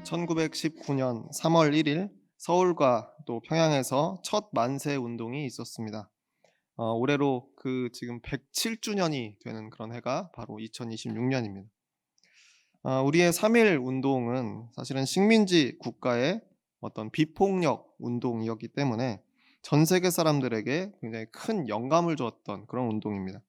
1919년 3월 1일 서울과 또 평양에서 첫 만세 운동이 있었습니다. 올해로 그 지금 107주년이 되는 그런 해가 바로 2026년입니다. 우리의 3.1 운동은 사실은 식민지 국가의 어떤 비폭력 운동이었기 때문에 전 세계 사람들에게 굉장히 큰 영감을 주었던 그런 운동입니다.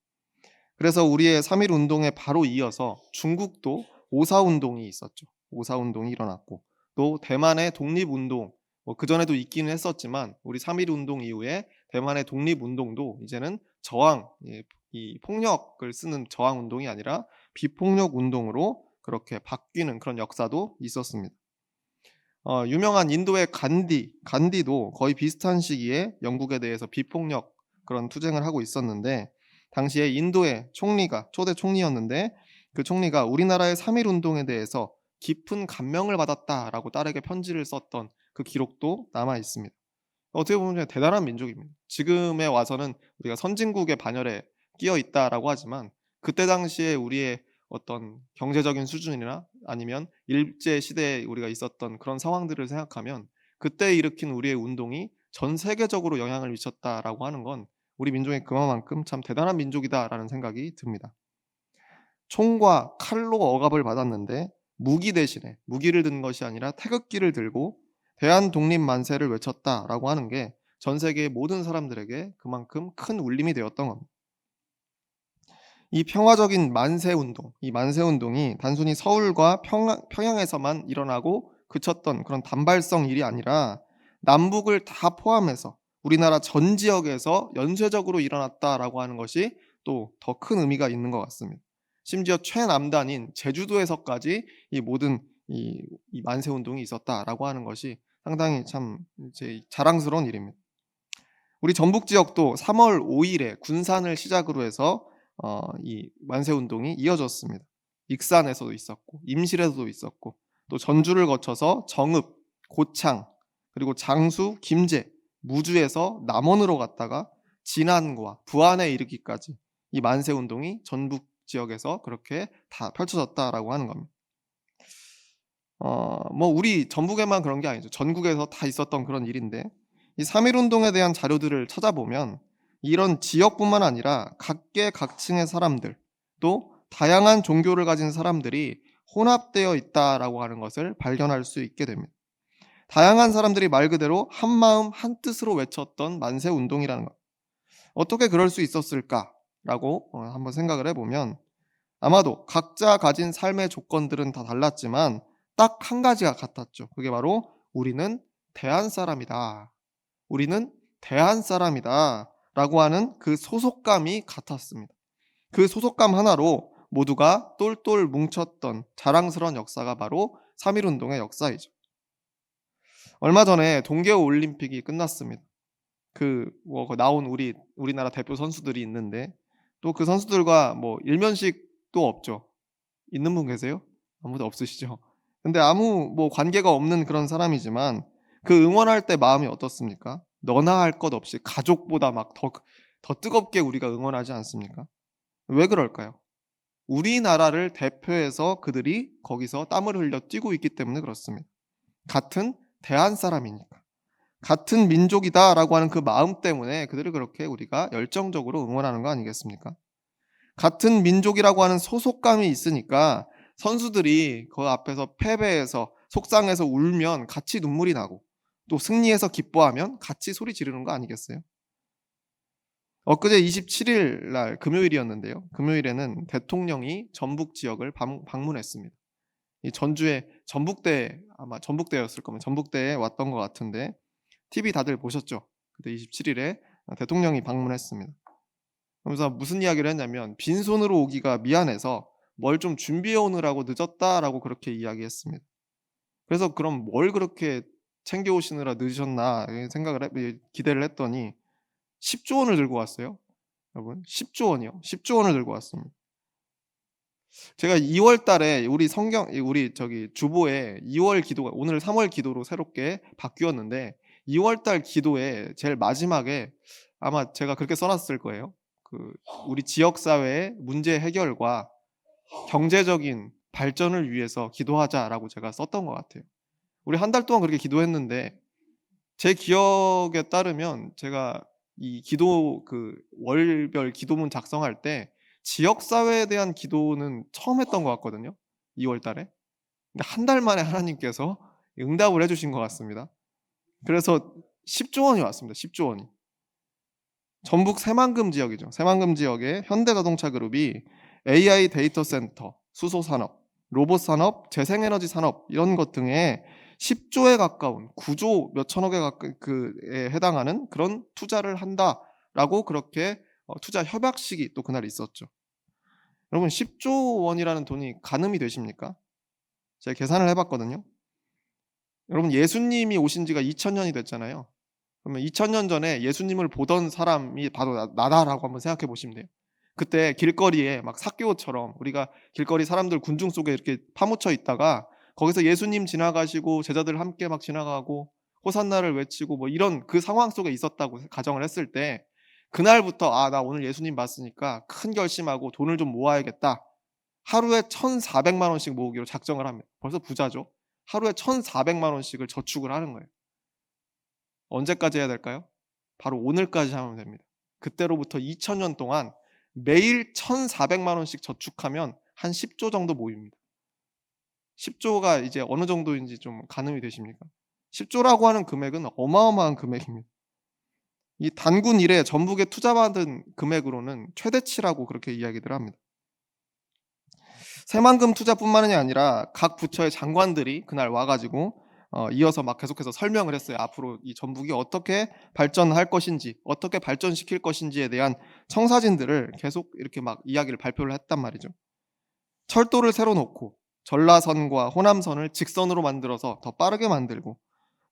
그래서 우리의 3.1 운동에 바로 이어서 중국도 5.4 운동이 있었죠. 5.4 운동이 일어났고 또 대만의 독립운동 그전에도 있기는 했었지만 우리 3.1 운동 이후에 대만의 독립운동도 이제는 저항 이 폭력을 쓰는 저항 운동이 아니라 비폭력 운동으로 그렇게 바뀌는 그런 역사도 있었습니다. 유명한 인도의 간디도 거의 비슷한 시기에 영국에 대해서 비폭력 그런 투쟁을 하고 있었는데 당시에 인도의 총리가 초대 총리였는데 그 총리가 우리나라의 3.1 운동에 대해서 깊은 감명을 받았다라고 딸에게 편지를 썼던 그 기록도 남아 있습니다. 어떻게 보면 대단한 민족입니다. 지금에 와서는 우리가 선진국의 반열에 끼어 있다라고 하지만 그때 당시에 우리의 어떤 경제적인 수준이나 아니면 일제 시대에 우리가 있었던 그런 상황들을 생각하면 그때 일으킨 우리의 운동이 전 세계적으로 영향을 미쳤다라고 하는 건 우리 민족이 그만큼 참 대단한 민족이다라는 생각이 듭니다. 총과 칼로 억압을 받았는데 무기 대신에 무기를 든 것이 아니라 태극기를 들고 대한 독립 만세를 외쳤다라고 하는 게 전 세계의 모든 사람들에게 그만큼 큰 울림이 되었던 겁니다. 이 평화적인 만세 운동, 이 만세 운동이 단순히 서울과 평양에서만 일어나고 그쳤던 그런 단발성 일이 아니라 남북을 다 포함해서 우리나라 전 지역에서 연쇄적으로 일어났다라고 하는 것이 또 더 큰 의미가 있는 것 같습니다. 심지어 최남단인 제주도에서까지 이 모든 이 만세 운동이 있었다라고 하는 것이 상당히 참 이제 자랑스러운 일입니다. 우리 전북 지역도 3월 5일에 군산을 시작으로 해서 이 만세 운동이 이어졌습니다. 익산에서도 있었고 임실에서도 있었고 또 전주를 거쳐서 정읍, 고창, 그리고 장수, 김제, 무주에서 남원으로 갔다가 진안과 부안에 이르기까지 이 만세 운동이 전북 지역에서 그렇게 다 펼쳐졌다라고 하는 겁니다. 우리 전북에만 그런 게 아니죠. 전국에서 다 있었던 그런 일인데 이 3.1 운동에 대한 자료들을 찾아보면 이런 지역뿐만 아니라 각계각층의 사람들 또 다양한 종교를 가진 사람들이 혼합되어 있다라고 하는 것을 발견할 수 있게 됩니다. 다양한 사람들이 말 그대로 한마음 한뜻으로 외쳤던 만세 운동이라는 것. 어떻게 그럴 수 있었을까라고 한번 생각을 해보면 아마도 각자 가진 삶의 조건들은 다 달랐지만 딱 한 가지가 같았죠. 그게 바로 우리는 대한 사람이다. 우리는 대한 사람이다. 라고 하는 그 소속감이 같았습니다. 그 소속감 하나로 모두가 똘똘 뭉쳤던 자랑스러운 역사가 바로 3.1 운동의 역사이죠. 얼마 전에 동계오 올림픽이 끝났습니다. 나온 우리나라 대표 선수들이 있는데 또 그 선수들과 일면식도 없죠. 있는 분 계세요? 아무도 없으시죠? 근데 아무 관계가 없는 그런 사람이지만 그 응원할 때 마음이 어떻습니까? 너나 할 것 없이 가족보다 막 더 뜨겁게 우리가 응원하지 않습니까? 왜 그럴까요? 우리나라를 대표해서 그들이 거기서 땀을 흘려 뛰고 있기 때문에 그렇습니다. 같은 대한 사람이니까. 같은 민족이다라고 하는 그 마음 때문에 그들을 그렇게 우리가 열정적으로 응원하는 거 아니겠습니까? 같은 민족이라고 하는 소속감이 있으니까 선수들이 그 앞에서 패배해서 속상해서 울면 같이 눈물이 나고 또 승리해서 기뻐하면 같이 소리 지르는 거 아니겠어요? 엊그제 27일 날 금요일이었는데요. 금요일에는 대통령이 전북 지역을 방문했습니다. 이 전주에 전북대 아마 전북대였을 겁니다. 전북대에 왔던 것 같은데 TV 다들 보셨죠? 그때 27일에 대통령이 방문했습니다. 그러면서 무슨 이야기를 했냐면 빈손으로 오기가 미안해서 뭘 좀 준비해 오느라고 늦었다라고 그렇게 이야기했습니다. 그래서 그럼 뭘 그렇게 챙겨 오시느라 늦으셨나 기대를 했더니 10조 원을 들고 왔어요. 여러분 10조 원이요. 10조 원을 들고 왔습니다. 제가 2월 달에 우리 주보에 2월 기도가 오늘 3월 기도로 새롭게 바뀌었는데 2월 달 기도에 제일 마지막에 아마 제가 그렇게 써 놨을 거예요. 우리 지역 사회의 문제 해결과 경제적인 발전을 위해서 기도하자라고 제가 썼던 것 같아요. 우리 한 달 동안 그렇게 기도했는데 제 기억에 따르면 제가 이 기도 월별 기도문 작성할 때 지역 사회에 대한 기도는 처음 했던 것 같거든요, 2월 달에. 근데 한 달 만에 하나님께서 응답을 해 주신 것 같습니다. 그래서 10조 원이 왔습니다. 10조 원이. 전북 새만금 지역이죠. 새만금 지역에 현대자동차 그룹이 AI 데이터 센터, 수소 산업, 로봇 산업, 재생에너지 산업 이런 것 등에 10조에 가까운 9조 몇천억에 에 해당하는 그런 투자를 한다라고 그렇게 투자 협약식이 또 그날 있었죠. 여러분 10조 원이라는 돈이 가늠이 되십니까? 제가 계산을 해 봤거든요. 여러분 예수님이 오신 지가 2000년이 됐잖아요. 그러면 2000년 전에 예수님을 보던 사람이 바로 나다라고 한번 생각해 보시면 돼요. 그때 길거리에 막 삭개오처럼 우리가 길거리 사람들 군중 속에 이렇게 파묻혀 있다가 거기서 예수님 지나가시고 제자들 함께 막 지나가고 호산나를 외치고 뭐 이런 그 상황 속에 있었다고 가정을 했을 때 그날부터 '아 나 오늘 예수님 봤으니까 큰 결심하고 돈을 좀 모아야겠다.' 하루에 1,400만 원씩 모으기로 작정을 합니다. 벌써 부자죠. 하루에 1,400만 원씩을 저축을 하는 거예요. 언제까지 해야 될까요? 바로 오늘까지 하면 됩니다. 그때로부터 2000년 동안 매일 1,400만 원씩 저축하면 한 10조 정도 모입니다. 10조가 이제 어느 정도인지 좀 가늠이 되십니까? 10조라고 하는 금액은 어마어마한 금액입니다. 이 단군 이래 전북에 투자받은 금액으로는 최대치라고 그렇게 이야기들 합니다. 새만금 투자뿐만이 아니라 각 부처의 장관들이 그날 와 가지고 이어서 막 계속해서 설명을 했어요. 앞으로 이 전북이 어떻게 발전할 것인지, 어떻게 발전시킬 것인지에 대한 청사진들을 계속 이렇게 막 이야기를 발표를 했단 말이죠. 철도를 새로 놓고 전라선과 호남선을 직선으로 만들어서 더 빠르게 만들고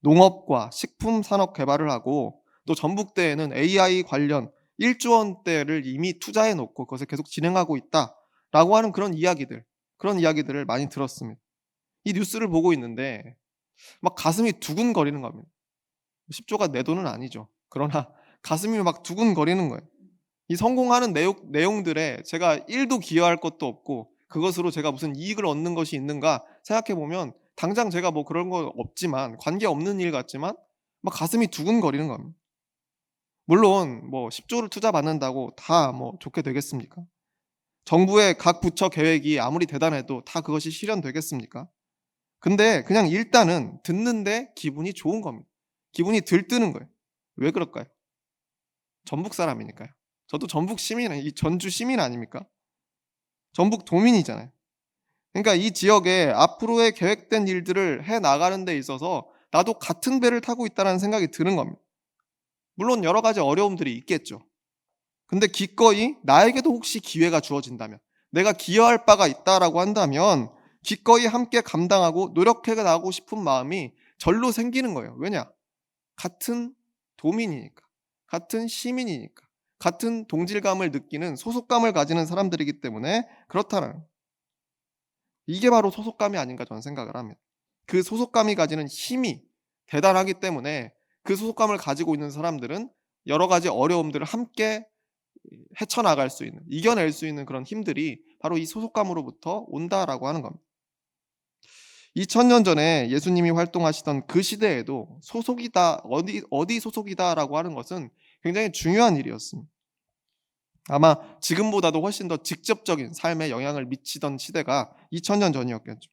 농업과 식품 산업 개발을 하고 또 전북대에는 AI 관련 1조 원대를 이미 투자해 놓고 그것을 계속 진행하고 있다라고 하는 그런 이야기들을 많이 들었습니다. 이 뉴스를 보고 있는데 막 가슴이 두근거리는 겁니다. 10조가 내 돈은 아니죠. 그러나 가슴이 막 두근거리는 거예요. 이 성공하는 내용들에 제가 1도 기여할 것도 없고 그것으로 제가 무슨 이익을 얻는 것이 있는가 생각해 보면 당장 제가 뭐 그런 거 없지만 관계없는 일 같지만 막 가슴이 두근거리는 겁니다. 물론 뭐 10조를 투자 받는다고 다 뭐 좋게 되겠습니까? 정부의 각 부처 계획이 아무리 대단해도 다 그것이 실현되겠습니까? 근데 그냥 일단은 듣는데 기분이 좋은 겁니다. 기분이 들뜨는 거예요. 왜 그럴까요? 전북 사람이니까요. 저도 전북 시민, 이 전주 시민 아닙니까? 전북 도민이잖아요. 그러니까 이 지역에 앞으로의 계획된 일들을 해 나가는 데 있어서 나도 같은 배를 타고 있다는 생각이 드는 겁니다. 물론 여러 가지 어려움들이 있겠죠. 근데 기꺼이 나에게도 혹시 기회가 주어진다면, 내가 기여할 바가 있다라고 한다면 기꺼이 함께 감당하고 노력해 나가고 싶은 마음이 절로 생기는 거예요. 왜냐? 같은 도민이니까. 같은 시민이니까. 같은 동질감을 느끼는 소속감을 가지는 사람들이기 때문에 그렇다는, 이게 바로 소속감이 아닌가 저는 생각을 합니다. 그 소속감이 가지는 힘이 대단하기 때문에 그 소속감을 가지고 있는 사람들은 여러 가지 어려움들을 함께 헤쳐나갈 수 있는, 이겨낼 수 있는 그런 힘들이 바로 이 소속감으로부터 온다라고 하는 겁니다. 2000년 전에 예수님이 활동하시던 그 시대에도 소속이다, 어디 소속이다라고 하는 것은 굉장히 중요한 일이었습니다. 아마 지금보다도 훨씬 더 직접적인 삶에 영향을 미치던 시대가 2000년 전이었겠죠.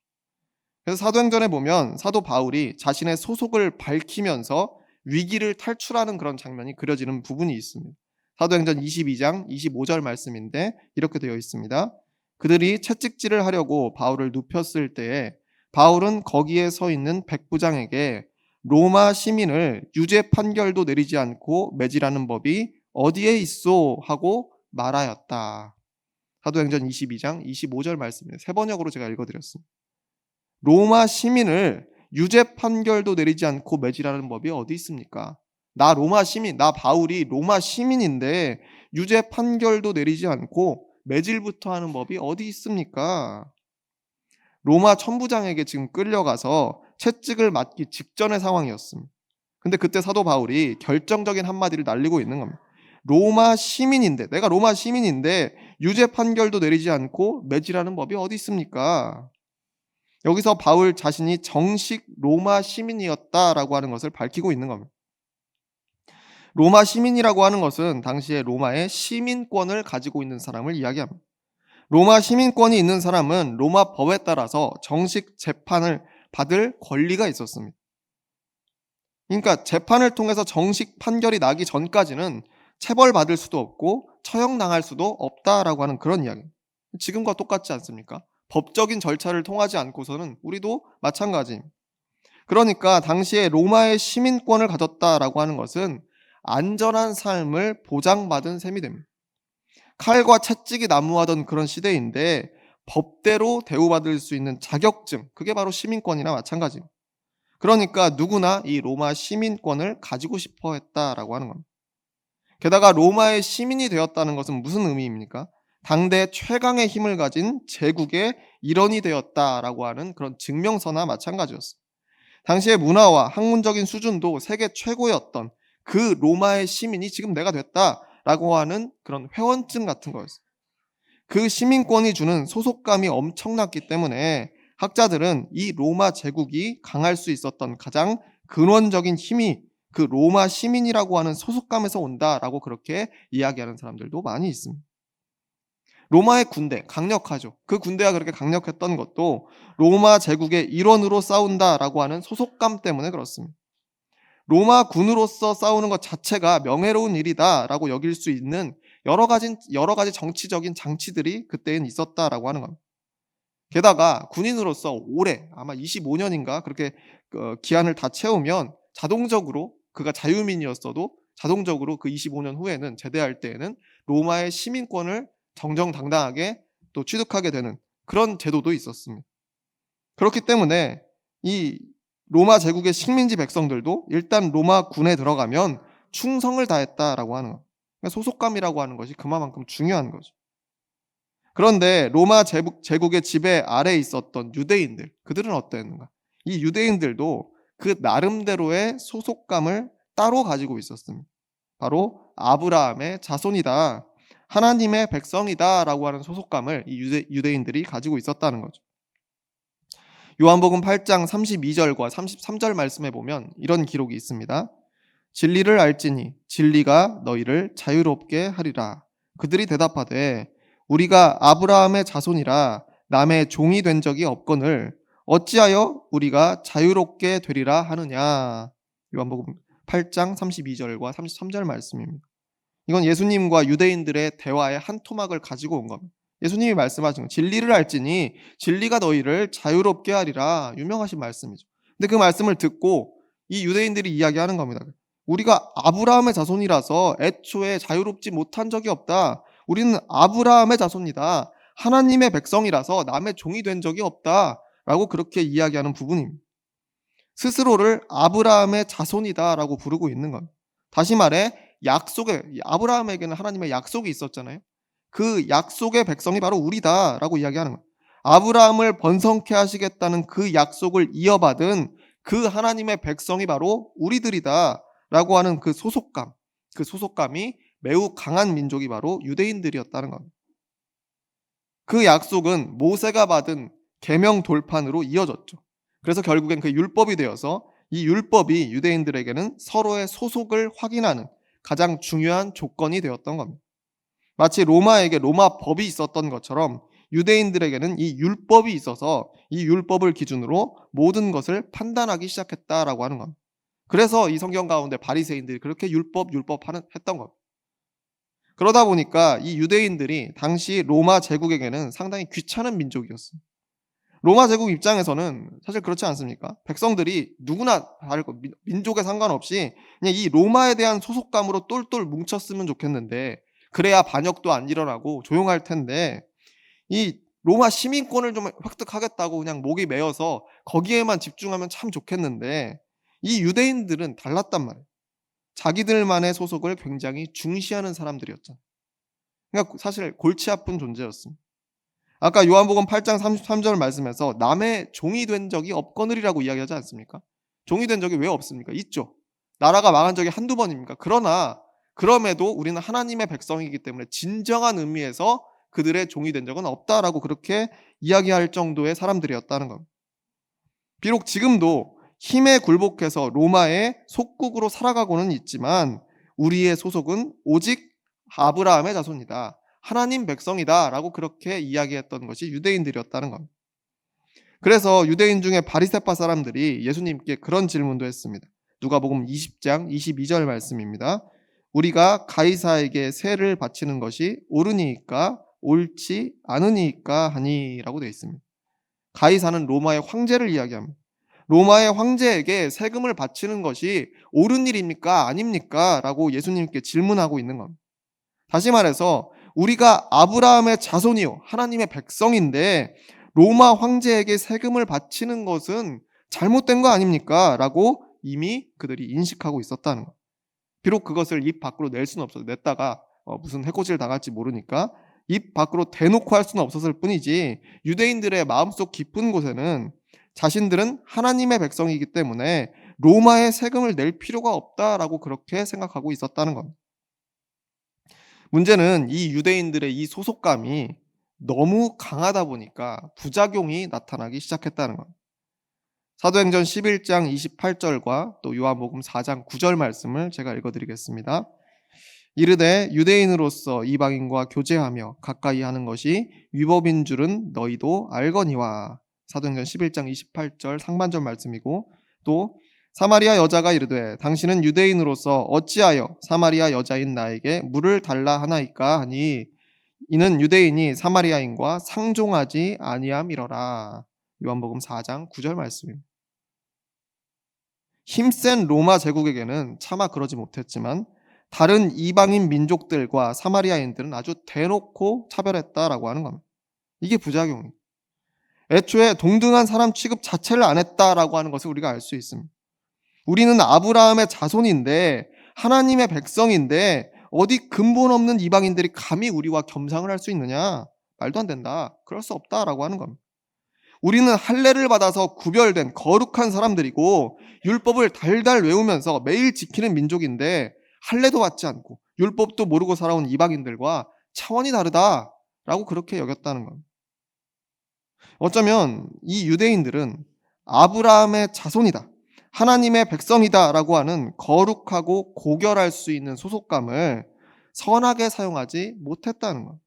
그래서 사도행전에 보면 사도 바울이 자신의 소속을 밝히면서 위기를 탈출하는 그런 장면이 그려지는 부분이 있습니다. 사도행전 22장 25절 말씀인데 이렇게 되어 있습니다. 그들이 채찍질을 하려고 바울을 눕혔을 때에 바울은 거기에 서 있는 백부장에게 로마 시민을 유죄 판결도 내리지 않고 매질하는 법이 어디에 있소 하고 말하였다. 사도행전 22장 25절 말씀입니다. 세 번역으로 제가 읽어드렸습니다. 로마 시민을 유죄 판결도 내리지 않고 매질하는 법이 어디 있습니까? 나 로마 시민, 나 바울이 로마 시민인데 유죄 판결도 내리지 않고 매질부터 하는 법이 어디 있습니까? 로마 천부장에게 지금 끌려가서 채찍을 맞기 직전의 상황이었습니다. 근데 그때 사도 바울이 결정적인 한마디를 날리고 있는 겁니다. 로마 시민인데, 내가 로마 시민인데 유죄 판결도 내리지 않고 매질하는 법이 어디 있습니까? 여기서 바울 자신이 정식 로마 시민이었다라고 하는 것을 밝히고 있는 겁니다. 로마 시민이라고 하는 것은 당시에 로마의 시민권을 가지고 있는 사람을 이야기합니다. 로마 시민권이 있는 사람은 로마 법에 따라서 정식 재판을 받을 권리가 있었습니다. 그러니까 재판을 통해서 정식 판결이 나기 전까지는 체벌받을 수도 없고 처형당할 수도 없다라고 하는 그런 이야기입니다. 지금과 똑같지 않습니까? 법적인 절차를 통하지 않고서는 우리도 마찬가지입니다. 그러니까 당시에 로마의 시민권을 가졌다라고 하는 것은 안전한 삶을 보장받은 셈이 됩니다. 칼과 채찍이 난무하던 그런 시대인데 법대로 대우받을 수 있는 자격증, 그게 바로 시민권이나 마찬가지입니다. 그러니까 누구나 이 로마 시민권을 가지고 싶어 했다라고 하는 겁니다. 게다가 로마의 시민이 되었다는 것은 무슨 의미입니까? 당대 최강의 힘을 가진 제국의 일원이 되었다라고 하는 그런 증명서나 마찬가지였습니다. 당시의 문화와 학문적인 수준도 세계 최고였던 그 로마의 시민이 지금 내가 됐다라고 하는 그런 회원증 같은 거였어요. 그 시민권이 주는 소속감이 엄청났기 때문에 학자들은 이 로마 제국이 강할 수 있었던 가장 근원적인 힘이 그 로마 시민이라고 하는 소속감에서 온다라고 그렇게 이야기하는 사람들도 많이 있습니다. 로마의 군대, 강력하죠. 그 군대가 그렇게 강력했던 것도 로마 제국의 일원으로 싸운다라고 하는 소속감 때문에 그렇습니다. 로마 군으로서 싸우는 것 자체가 명예로운 일이다라고 여길 수 있는 여러 가지 정치적인 장치들이 그때는 있었다라고 하는 겁니다. 게다가 군인으로서 올해 아마 25년인가 그렇게 기한을 다 채우면 자동적으로 그가 자유민이었어도 자동적으로 그 25년 후에는 제대할 때에는 로마의 시민권을 정정당당하게 또 취득하게 되는 그런 제도도 있었습니다. 그렇기 때문에 이 로마 제국의 식민지 백성들도 일단 로마 군에 들어가면 충성을 다했다라고 하는 것. 그러니까 소속감이라고 하는 것이 그만큼 중요한 거죠. 그런데 로마 제국의 지배 아래에 있었던 유대인들, 그들은 어땠는가? 이 유대인들도 그 나름대로의 소속감을 따로 가지고 있었습니다. 바로 아브라함의 자손이다, 하나님의 백성이다라고 하는 소속감을 이 유대인들이 가지고 있었다는 거죠. 요한복음 8장 32절과 33절 말씀에 보면 이런 기록이 있습니다. 진리를 알지니 진리가 너희를 자유롭게 하리라. 그들이 대답하되 우리가 아브라함의 자손이라 남의 종이 된 적이 없거늘 어찌하여 우리가 자유롭게 되리라 하느냐. 요한복음 8장 32절과 33절 말씀입니다. 이건 예수님과 유대인들의 대화의 한 토막을 가지고 온 겁니다. 예수님이 말씀하신 거, 진리를 알지니 진리가 너희를 자유롭게 하리라, 유명하신 말씀이죠. 근데 그 말씀을 듣고 이 유대인들이 이야기하는 겁니다. 우리가 아브라함의 자손이라서 애초에 자유롭지 못한 적이 없다. 우리는 아브라함의 자손이다. 하나님의 백성이라서 남의 종이 된 적이 없다. 라고 그렇게 이야기하는 부분입니다. 스스로를 아브라함의 자손이다라고 부르고 있는 겁니다. 다시 말해 아브라함에게는 하나님의 약속이 있었잖아요. 그 약속의 백성이 바로 우리다라고 이야기하는 거예요. 아브라함을 번성케 하시겠다는 그 약속을 이어받은 그 하나님의 백성이 바로 우리들이다라고 하는 그 소속감이 매우 강한 민족이 바로 유대인들이었다는 겁니다. 그 약속은 모세가 받은 계명 돌판으로 이어졌죠. 그래서 결국엔 그 율법이 되어서 이 율법이 유대인들에게는 서로의 소속을 확인하는 가장 중요한 조건이 되었던 겁니다. 마치 로마에게 로마 법이 있었던 것처럼 유대인들에게는 이 율법이 있어서 이 율법을 기준으로 모든 것을 판단하기 시작했다라고 하는 겁니다. 그래서 이 성경 가운데 바리새인들이 그렇게 율법 했던 겁니다. 그러다 보니까 이 유대인들이 당시 로마 제국에게는 상당히 귀찮은 민족이었습니다. 로마 제국 입장에서는 사실 그렇지 않습니까? 백성들이 누구나 다르고 민족에 상관없이 그냥 이 로마에 대한 소속감으로 똘똘 뭉쳤으면 좋겠는데 그래야 반역도 안 일어나고 조용할 텐데 이 로마 시민권을 좀 획득하겠다고 그냥 목이 메어서 거기에만 집중하면 참 좋겠는데 이 유대인들은 달랐단 말이에요. 자기들만의 소속을 굉장히 중시하는 사람들이었죠. 그러니까 사실 골치 아픈 존재였습니다. 아까 요한복음 8장 33절 말씀에서 남의 종이 된 적이 없거늘이라고 이야기하지 않습니까? 종이 된 적이 왜 없습니까? 있죠. 나라가 망한 적이 한두 번입니까? 그럼에도 우리는 하나님의 백성이기 때문에 진정한 의미에서 그들의 종이 된 적은 없다라고 그렇게 이야기할 정도의 사람들이었다는 겁니다. 비록 지금도 힘에 굴복해서 로마의 속국으로 살아가고는 있지만 우리의 소속은 오직 아브라함의 자손이다. 하나님 백성이다라고 그렇게 이야기했던 것이 유대인들이었다는 겁니다. 그래서 유대인 중에 바리새파 사람들이 예수님께 그런 질문도 했습니다. 누가복음 20장 22절 말씀입니다. 우리가 가이사에게 세를 바치는 것이 옳으니까 옳지 않으니까 하니라고 되어 있습니다. 가이사는 로마의 황제를 이야기합니다. 로마의 황제에게 세금을 바치는 것이 옳은 일입니까? 아닙니까? 라고 예수님께 질문하고 있는 겁니다. 다시 말해서 우리가 아브라함의 자손이요 하나님의 백성인데 로마 황제에게 세금을 바치는 것은 잘못된 거 아닙니까? 라고 이미 그들이 인식하고 있었다는 것. 비록 그것을 입 밖으로 낼 수는 없어요. 냈다가 무슨 해코지를 당할지 모르니까 입 밖으로 대놓고 할 수는 없었을 뿐이지 유대인들의 마음속 깊은 곳에는 자신들은 하나님의 백성이기 때문에 로마에 세금을 낼 필요가 없다라고 그렇게 생각하고 있었다는 겁니다. 문제는 이 유대인들의 이 소속감이 너무 강하다 보니까 부작용이 나타나기 시작했다는 겁니다. 사도행전 11장 28절과 또 요한복음 4장 9절 말씀을 제가 읽어드리겠습니다. 이르되 유대인으로서 이방인과 교제하며 가까이 하는 것이 위법인 줄은 너희도 알거니와. 사도행전 11장 28절 상반절 말씀이고, 또 사마리아 여자가 이르되 당신은 유대인으로서 어찌하여 사마리아 여자인 나에게 물을 달라 하나이까 하니 이는 유대인이 사마리아인과 상종하지 아니함이러라. 요한복음 4장 9절 말씀입니다. 힘센 로마 제국에게는 차마 그러지 못했지만 다른 이방인 민족들과 사마리아인들은 아주 대놓고 차별했다라고 하는 겁니다. 이게 부작용이에요. 애초에 동등한 사람 취급 자체를 안 했다라고 하는 것을 우리가 알 수 있습니다. 우리는 아브라함의 자손인데 하나님의 백성인데 어디 근본 없는 이방인들이 감히 우리와 겸상을 할 수 있느냐? 말도 안 된다. 그럴 수 없다라고 하는 겁니다. 우리는 할례를 받아서 구별된 거룩한 사람들이고 율법을 달달 외우면서 매일 지키는 민족인데 할례도 받지 않고 율법도 모르고 살아온 이방인들과 차원이 다르다라고 그렇게 여겼다는 겁니다. 어쩌면 이 유대인들은 아브라함의 자손이다, 하나님의 백성이다라고 하는 거룩하고 고결할 수 있는 소속감을 선하게 사용하지 못했다는 것.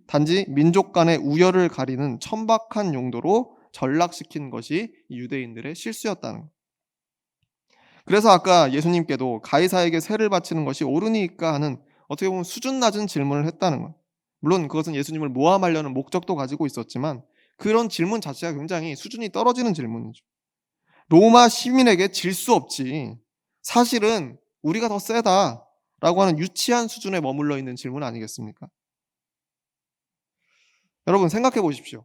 단지 민족 간의 우열을 가리는 천박한 용도로 전락시킨 것이 유대인들의 실수였다는 것. 그래서 아까 예수님께도 가이사에게 세를 바치는 것이 옳으니까 하는 어떻게 보면 수준 낮은 질문을 했다는 것. 물론 그것은 예수님을 모함하려는 목적도 가지고 있었지만 그런 질문 자체가 굉장히 수준이 떨어지는 질문이죠. 로마 시민에게 질 수 없지. 사실은 우리가 더 세다라고 하는 유치한 수준에 머물러 있는 질문 아니겠습니까? 여러분 생각해 보십시오.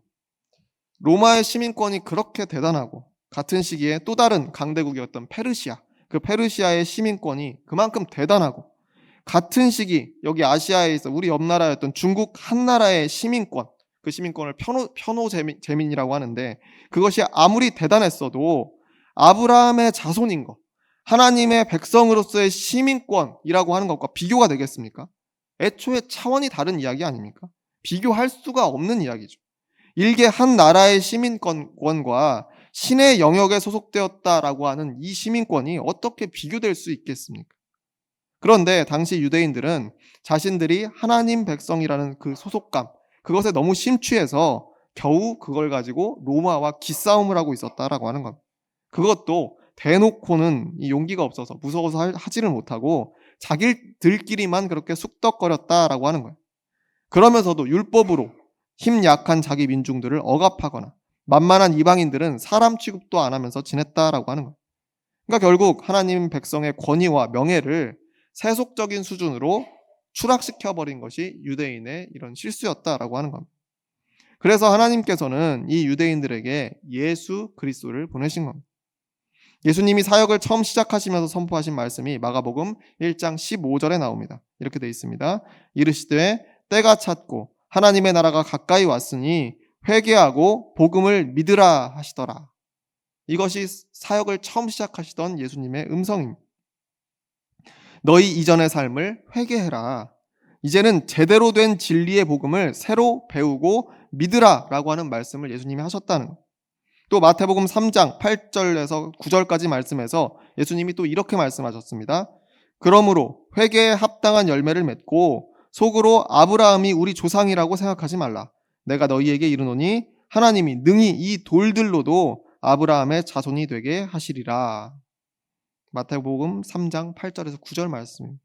로마의 시민권이 그렇게 대단하고 같은 시기에 또 다른 강대국이었던 페르시아, 그 페르시아의 시민권이 그만큼 대단하고 같은 시기 여기 아시아에 있어 우리 옆 나라였던 중국 한 나라의 시민권, 그 시민권을 편호제민이라고 하는데 그것이 아무리 대단했어도 아브라함의 자손인 것, 하나님의 백성으로서의 시민권이라고 하는 것과 비교가 되겠습니까? 애초에 차원이 다른 이야기 아닙니까? 비교할 수가 없는 이야기죠. 일개 한 나라의 시민권과 신의 영역에 소속되었다라고 하는 이 시민권이 어떻게 비교될 수 있겠습니까? 그런데 당시 유대인들은 자신들이 하나님 백성이라는 그 소속감, 그것에 너무 심취해서 겨우 그걸 가지고 로마와 기싸움을 하고 있었다라고 하는 겁니다. 그것도 대놓고는 이 용기가 없어서 무서워서 하지를 못하고 자기들끼리만 그렇게 쑥덕거렸다라고 하는 거예요. 그러면서도 율법으로 힘 약한 자기 민중들을 억압하거나 만만한 이방인들은 사람 취급도 안 하면서 지냈다라고 하는 거예요. 그러니까 결국 하나님 백성의 권위와 명예를 세속적인 수준으로 추락시켜버린 것이 유대인의 이런 실수였다라고 하는 겁니다. 그래서 하나님께서는 이 유대인들에게 예수 그리스도를 보내신 겁니다. 예수님이 사역을 처음 시작하시면서 선포하신 말씀이 마가복음 1장 15절에 나옵니다. 이렇게 되어 있습니다. 이르시되 때가 찼고 하나님의 나라가 가까이 왔으니 회개하고 복음을 믿으라 하시더라. 이것이 사역을 처음 시작하시던 예수님의 음성입니다. 너희 이전의 삶을 회개해라. 이제는 제대로 된 진리의 복음을 새로 배우고 믿으라 라고 하는 말씀을 예수님이 하셨다는 것. 또 마태복음 3장 8절에서 9절까지 말씀에서 예수님이 또 이렇게 말씀하셨습니다. 그러므로 회개에 합당한 열매를 맺고 속으로 아브라함이 우리 조상이라고 생각하지 말라. 내가 너희에게 이르노니 하나님이 능히 이 돌들로도 아브라함의 자손이 되게 하시리라. 마태복음 3장 8절에서 9절 말씀입니다.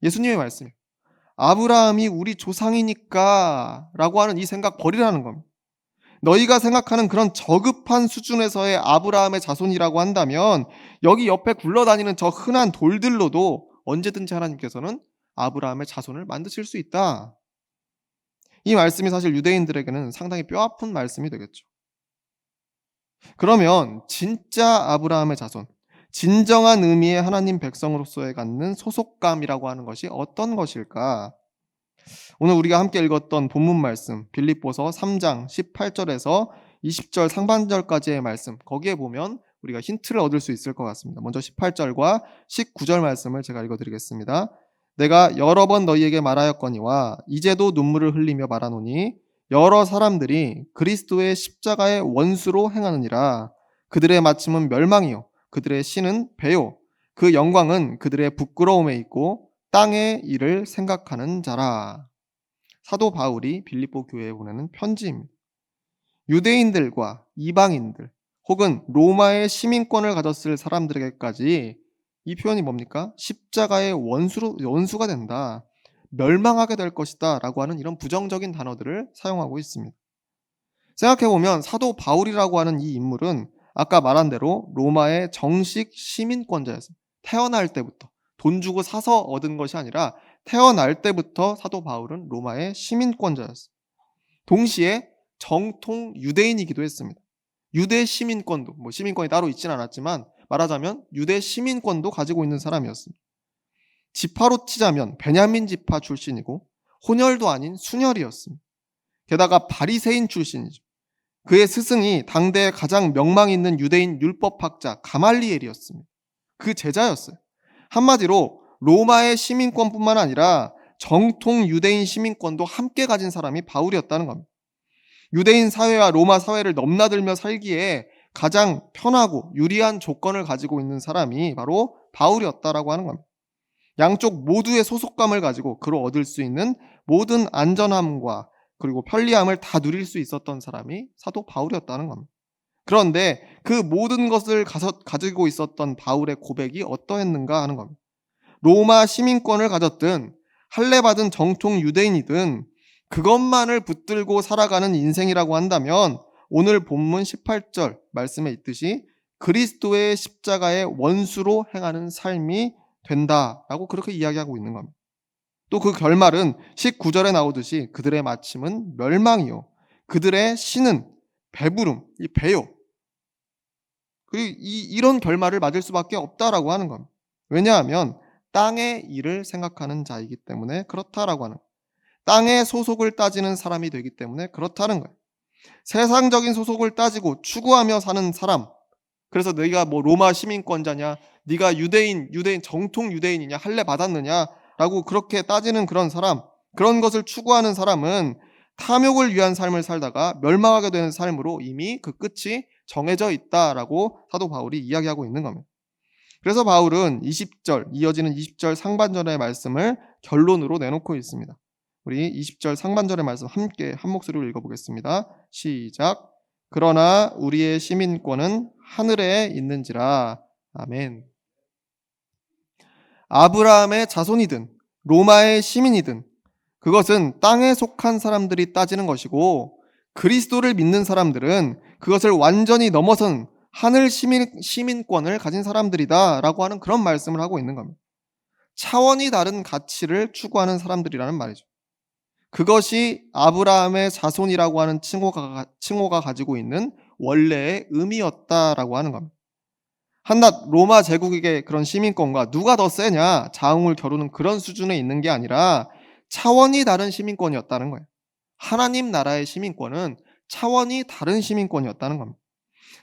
예수님의 말씀이에요. 아브라함이 우리 조상이니까 라고 하는 이 생각 버리라는 겁니다. 너희가 생각하는 그런 저급한 수준에서의 아브라함의 자손이라고 한다면 여기 옆에 굴러다니는 저 흔한 돌들로도 언제든지 하나님께서는 아브라함의 자손을 만드실 수 있다. 이 말씀이 사실 유대인들에게는 상당히 뼈아픈 말씀이 되겠죠. 그러면 진짜 아브라함의 자손, 진정한 의미의 하나님 백성으로서의 갖는 소속감이라고 하는 것이 어떤 것일까? 오늘 우리가 함께 읽었던 본문 말씀 빌립보서 3장 18절에서 20절 상반절까지의 말씀, 거기에 보면 우리가 힌트를 얻을 수 있을 것 같습니다. 먼저 18절과 19절 말씀을 제가 읽어드리겠습니다. 내가 여러 번 너희에게 말하였거니와 이제도 눈물을 흘리며 말하노니 여러 사람들이 그리스도의 십자가의 원수로 행하느니라. 그들의 마침은 멸망이요 그들의 신은 배요 그 영광은 그들의 부끄러움에 있고 땅의 일을 생각하는 자라. 사도 바울이 빌립보 교회에 보내는 편지입니다. 유대인들과 이방인들 혹은 로마의 시민권을 가졌을 사람들에게까지 이 표현이 뭡니까? 십자가의 원수가 된다. 멸망하게 될 것이다 라고 하는 이런 부정적인 단어들을 사용하고 있습니다. 생각해보면 사도 바울이라고 하는 이 인물은 아까 말한 대로 로마의 정식 시민권자였어요. 태어날 때부터 돈 주고 사서 얻은 것이 아니라 태어날 때부터 사도 바울은 로마의 시민권자였어요. 동시에 정통 유대인이기도 했습니다. 유대 시민권도, 시민권이 따로 있지는 않았지만 말하자면 유대 시민권도 가지고 있는 사람이었습니다. 지파로 치자면 베냐민 지파 출신이고 혼혈도 아닌 순혈이었습니다. 게다가 바리새인 출신이죠. 그의 스승이 당대에 가장 명망 있는 유대인 율법학자 가말리엘이었습니다. 그 제자였어요. 한마디로 로마의 시민권뿐만 아니라 정통 유대인 시민권도 함께 가진 사람이 바울이었다는 겁니다. 유대인 사회와 로마 사회를 넘나들며 살기에 가장 편하고 유리한 조건을 가지고 있는 사람이 바로 바울이었다라고 하는 겁니다. 양쪽 모두의 소속감을 가지고 그로 얻을 수 있는 모든 안전함과 그리고 편리함을 다 누릴 수 있었던 사람이 사도 바울이었다는 겁니다. 그런데 그 모든 것을 가지고 있었던 바울의 고백이 어떠했는가 하는 겁니다. 로마 시민권을 가졌든 할례받은 정통 유대인이든 그것만을 붙들고 살아가는 인생이라고 한다면 오늘 본문 18절 말씀에 있듯이 그리스도의 십자가의 원수로 행하는 삶이 된다라고 그렇게 이야기하고 있는 겁니다. 또 그 결말은 19절에 나오듯이 그들의 마침은 멸망이요 그들의 신은 배부름, 이 배요. 그리고 이런 결말을 맞을 수밖에 없다라고 하는 겁니다. 왜냐하면 땅의 일을 생각하는 자이기 때문에 그렇다라고 하는 거예요. 땅의 소속을 따지는 사람이 되기 때문에 그렇다는 거예요. 세상적인 소속을 따지고 추구하며 사는 사람, 그래서 네가 로마 시민권자냐, 네가 유대인 정통 유대인이냐, 할례 받았느냐라고 그렇게 따지는 그런 사람, 그런 것을 추구하는 사람은 탐욕을 위한 삶을 살다가 멸망하게 되는 삶으로 이미 그 끝이 정해져 있다라고 사도 바울이 이야기하고 있는 겁니다. 그래서 바울은 20절, 이어지는 20절 상반절의 말씀을 결론으로 내놓고 있습니다. 우리 20절 상반절의 말씀 함께 한 목소리로 읽어보겠습니다. 시작. 그러나 우리의 시민권은 하늘에 있는지라. 아멘. 아브라함의 자손이든 로마의 시민이든 그것은 땅에 속한 사람들이 따지는 것이고 그리스도를 믿는 사람들은 그것을 완전히 넘어선 하늘 시민권을 가진 사람들이다 라고 하는 그런 말씀을 하고 있는 겁니다. 차원이 다른 가치를 추구하는 사람들이라는 말이죠. 그것이 아브라함의 자손이라고 하는 칭호가 가지고 있는 원래의 의미였다라고 하는 겁니다. 한낱 로마 제국의 그런 시민권과 누가 더 세냐 자웅을 겨루는 그런 수준에 있는 게 아니라 차원이 다른 시민권이었다는 거예요. 하나님 나라의 시민권은 차원이 다른 시민권이었다는 겁니다.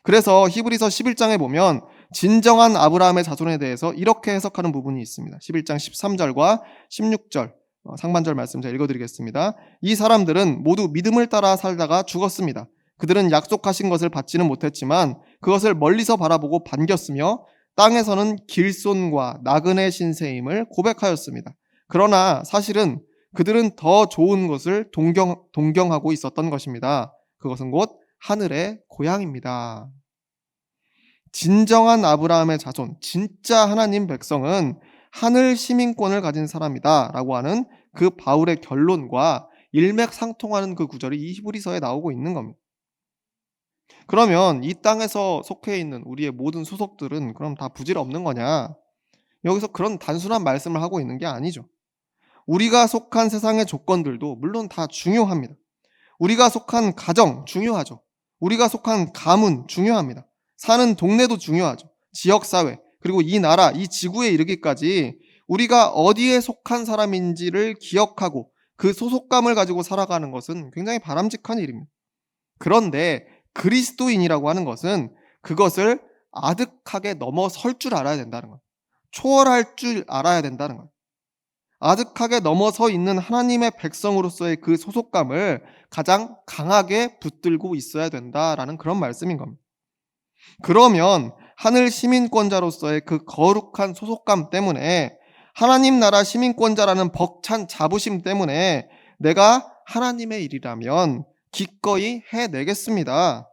그래서 히브리서 11장에 보면 진정한 아브라함의 자손에 대해서 이렇게 해석하는 부분이 있습니다. 11장 13절과 16절 상반절 말씀 제가 읽어드리겠습니다. 이 사람들은 모두 믿음을 따라 살다가 죽었습니다. 그들은 약속하신 것을 받지는 못했지만 그것을 멀리서 바라보고 반겼으며 땅에서는 길손과 나그네 신세임을 고백하였습니다. 그러나 사실은 그들은 더 좋은 것을 동경하고 있었던 것입니다. 그것은 곧 하늘의 고향입니다. 진정한 아브라함의 자손, 진짜 하나님 백성은 하늘 시민권을 가진 사람이다 라고 하는 그 바울의 결론과 일맥상통하는 그 구절이 이 히브리서에 나오고 있는 겁니다. 그러면 이 땅에서 속해 있는 우리의 모든 소속들은 그럼 다 부질없는 거냐? 여기서 그런 단순한 말씀을 하고 있는 게 아니죠. 우리가 속한 세상의 조건들도 물론 다 중요합니다. 우리가 속한 가정 중요하죠. 우리가 속한 가문 중요합니다. 사는 동네도 중요하죠. 지역사회, 그리고 이 나라, 이 지구에 이르기까지 우리가 어디에 속한 사람인지를 기억하고 그 소속감을 가지고 살아가는 것은 굉장히 바람직한 일입니다. 그런데 그리스도인이라고 하는 것은 그것을 아득하게 넘어설 줄 알아야 된다는 거예요. 초월할 줄 알아야 된다는 거예요. 아득하게 넘어서 있는 하나님의 백성으로서의 그 소속감을 가장 강하게 붙들고 있어야 된다라는 그런 말씀인 겁니다. 그러면 하늘 시민권자로서의 그 거룩한 소속감 때문에 하나님 나라 시민권자라는 벅찬 자부심 때문에 내가 하나님의 일이라면 기꺼이 해내겠습니다.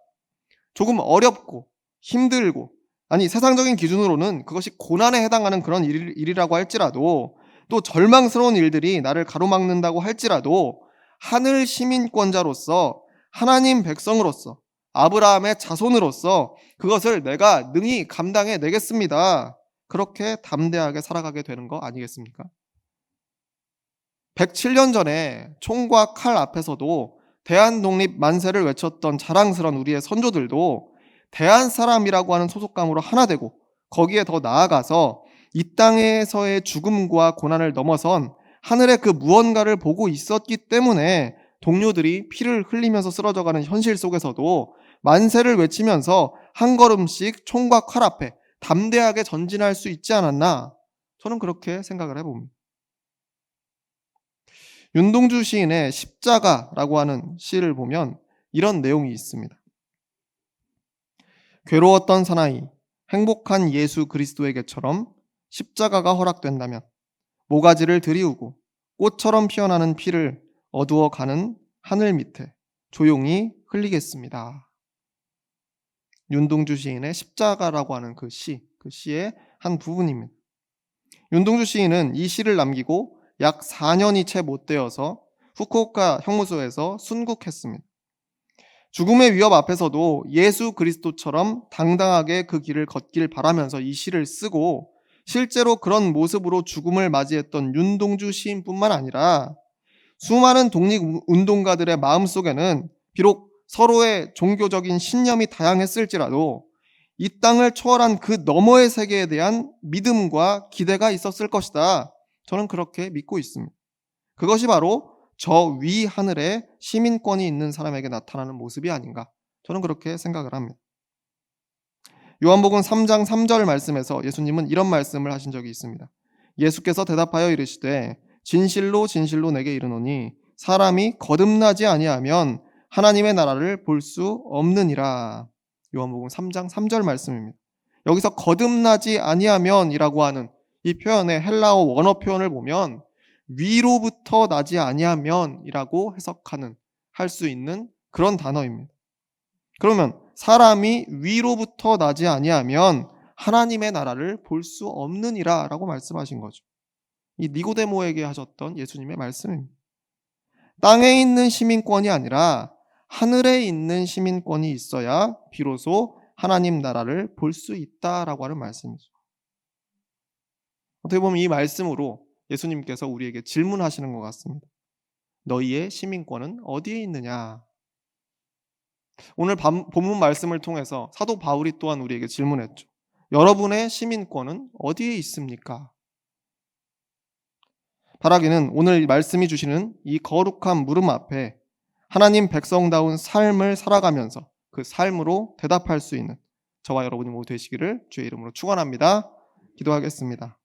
조금 어렵고 힘들고 아니 세상적인 기준으로는 그것이 고난에 해당하는 그런 일이라고 할지라도 또 절망스러운 일들이 나를 가로막는다고 할지라도 하늘 시민권자로서 하나님 백성으로서 아브라함의 자손으로서 그것을 내가 능히 감당해 내겠습니다. 그렇게 담대하게 살아가게 되는 거 아니겠습니까? 107년 전에 총과 칼 앞에서도 대한독립 만세를 외쳤던 자랑스러운 우리의 선조들도 대한 사람이라고 하는 소속감으로 하나 되고 거기에 더 나아가서 이 땅에서의 죽음과 고난을 넘어선 하늘의 그 무언가를 보고 있었기 때문에 동료들이 피를 흘리면서 쓰러져가는 현실 속에서도 만세를 외치면서 한 걸음씩 총과 칼 앞에 담대하게 전진할 수 있지 않았나? 저는 그렇게 생각을 해봅니다. 윤동주 시인의 십자가라고 하는 시를 보면 이런 내용이 있습니다. 괴로웠던 사나이, 행복한 예수 그리스도에게처럼 십자가가 허락된다면 모가지를 들이우고 꽃처럼 피어나는 피를 어두워가는 하늘 밑에 조용히 흘리겠습니다. 윤동주 시인의 십자가라고 하는 그 시의 한 부분입니다. 윤동주 시인은 이 시를 남기고 약 4년이 채 못 되어서 후쿠오카 형무소에서 순국했습니다. 죽음의 위협 앞에서도 예수 그리스도처럼 당당하게 그 길을 걷길 바라면서 이 시를 쓰고 실제로 그런 모습으로 죽음을 맞이했던 윤동주 시인뿐만 아니라 수많은 독립운동가들의 마음속에는 비록 서로의 종교적인 신념이 다양했을지라도 이 땅을 초월한 그 너머의 세계에 대한 믿음과 기대가 있었을 것이다. 저는 그렇게 믿고 있습니다. 그것이 바로 저 위 하늘에 시민권이 있는 사람에게 나타나는 모습이 아닌가. 저는 그렇게 생각을 합니다. 요한복음 3장 3절 말씀에서 예수님은 이런 말씀을 하신 적이 있습니다. 예수께서 대답하여 이르시되 진실로 진실로 내게 이르노니 사람이 거듭나지 아니하면 하나님의 나라를 볼 수 없느니라. 요한복음 3장 3절 말씀입니다. 여기서 거듭나지 아니하면이라고 하는 이 표현의 헬라어 원어 표현을 보면 위로부터 나지 아니하면이라고 해석하는 할 수 있는 그런 단어입니다. 그러면 사람이 위로부터 나지 아니하면 하나님의 나라를 볼 수 없느니라 라고 말씀하신 거죠. 이 니고데모에게 하셨던 예수님의 말씀입니다. 땅에 있는 시민권이 아니라 하늘에 있는 시민권이 있어야 비로소 하나님 나라를 볼 수 있다라고 하는 말씀이죠. 어떻게 보면 이 말씀으로 예수님께서 우리에게 질문하시는 것 같습니다. 너희의 시민권은 어디에 있느냐? 오늘 본문 말씀을 통해서 사도 바울이 또한 우리에게 질문했죠. 여러분의 시민권은 어디에 있습니까? 바라기는 오늘 말씀이 주시는 이 거룩한 물음 앞에 하나님 백성다운 삶을 살아가면서 그 삶으로 대답할 수 있는 저와 여러분이 모두 되시기를 주의 이름으로 축원합니다. 기도하겠습니다.